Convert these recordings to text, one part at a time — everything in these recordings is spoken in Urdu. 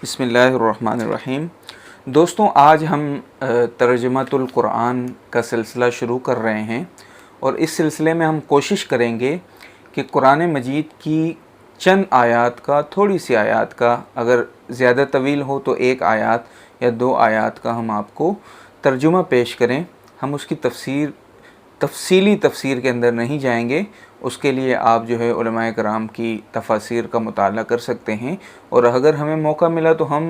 بسم اللہ الرحمن الرحیم۔ دوستوں، آج ہم ترجمۃ القرآن کا سلسلہ شروع کر رہے ہیں، اور اس سلسلے میں ہم کوشش کریں گے کہ قرآن مجید کی چند آیات کا، تھوڑی سی آیات کا، اگر زیادہ طویل ہو تو ایک آیات یا دو آیات کا ہم آپ کو ترجمہ پیش کریں۔ ہم اس کی تفصیلی تفسیر کے اندر نہیں جائیں گے، اس کے لیے آپ علماء کرام کی تفاسیر کا مطالعہ کر سکتے ہیں، اور اگر ہمیں موقع ملا تو ہم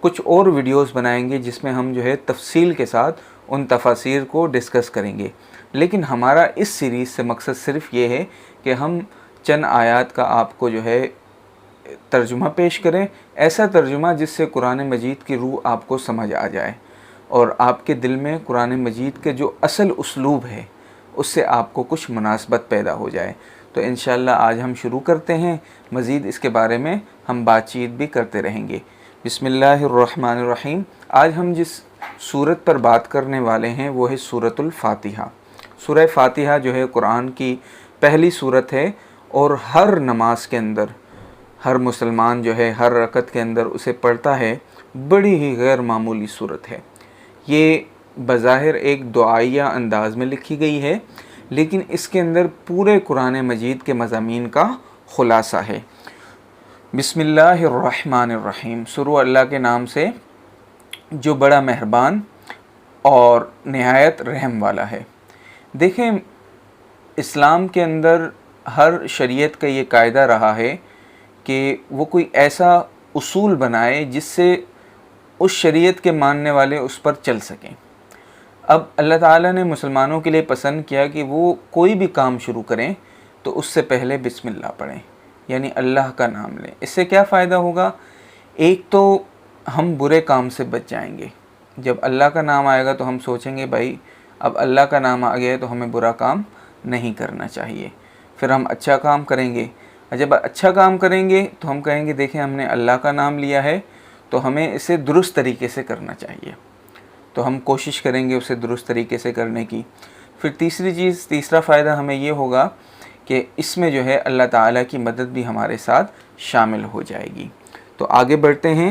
کچھ اور ویڈیوز بنائیں گے جس میں ہم تفصیل کے ساتھ ان تفاسیر کو ڈسکس کریں گے۔ لیکن ہمارا اس سیریز سے مقصد صرف یہ ہے کہ ہم چند آیات کا آپ کو ترجمہ پیش کریں، ایسا ترجمہ جس سے قرآن مجید کی روح آپ کو سمجھ آ جائے، اور آپ کے دل میں قرآن مجید کے جو اصل اسلوب ہے اس سے آپ کو کچھ مناسبت پیدا ہو جائے۔ تو انشاءاللہ آج ہم شروع کرتے ہیں، مزید اس کے بارے میں ہم بات چیت بھی کرتے رہیں گے۔ بسم اللہ الرحمن الرحیم۔ آج ہم جس سورت پر بات کرنے والے ہیں وہ ہے سورۃ الفاتحہ۔ سورہ فاتحہ قرآن کی پہلی سورت ہے، اور ہر نماز کے اندر ہر مسلمان ہر رکعت کے اندر اسے پڑھتا ہے۔ بڑی ہی غیر معمولی سورت ہے۔ یہ بظاہر ایک دعائیہ انداز میں لکھی گئی ہے، لیکن اس کے اندر پورے قرآن مجید کے مضامین کا خلاصہ ہے۔ بسم اللہ الرحمن الرحیم۔ شروع اللہ کے نام سے جو بڑا مہربان اور نہایت رحم والا ہے۔ دیکھیں، اسلام کے اندر ہر شریعت کا یہ قاعدہ رہا ہے کہ وہ کوئی ایسا اصول بنائے جس سے اس شریعت کے ماننے والے اس پر چل سکیں۔ اب اللہ تعالیٰ نے مسلمانوں کے لیے پسند کیا کہ وہ کوئی بھی کام شروع کریں تو اس سے پہلے بسم اللہ پڑھیں، یعنی اللہ کا نام لیں۔ اس سے کیا فائدہ ہوگا؟ ایک تو ہم برے کام سے بچ جائیں گے۔ جب اللہ کا نام آئے گا تو ہم سوچیں گے بھائی اب اللہ کا نام آ گیا ہے تو ہمیں برا کام نہیں کرنا چاہیے، پھر ہم اچھا کام کریں گے۔ اور جب اچھا کام کریں گے تو ہم کہیں گے دیکھیں ہم نے اللہ کا نام لیا ہے تو ہمیں اسے درست طریقے سے کرنا چاہیے، تو ہم کوشش کریں گے اسے درست طریقے سے کرنے کی۔ پھر تیسرا فائدہ ہمیں یہ ہوگا کہ اس میں اللہ تعالیٰ کی مدد بھی ہمارے ساتھ شامل ہو جائے گی۔ تو آگے بڑھتے ہیں۔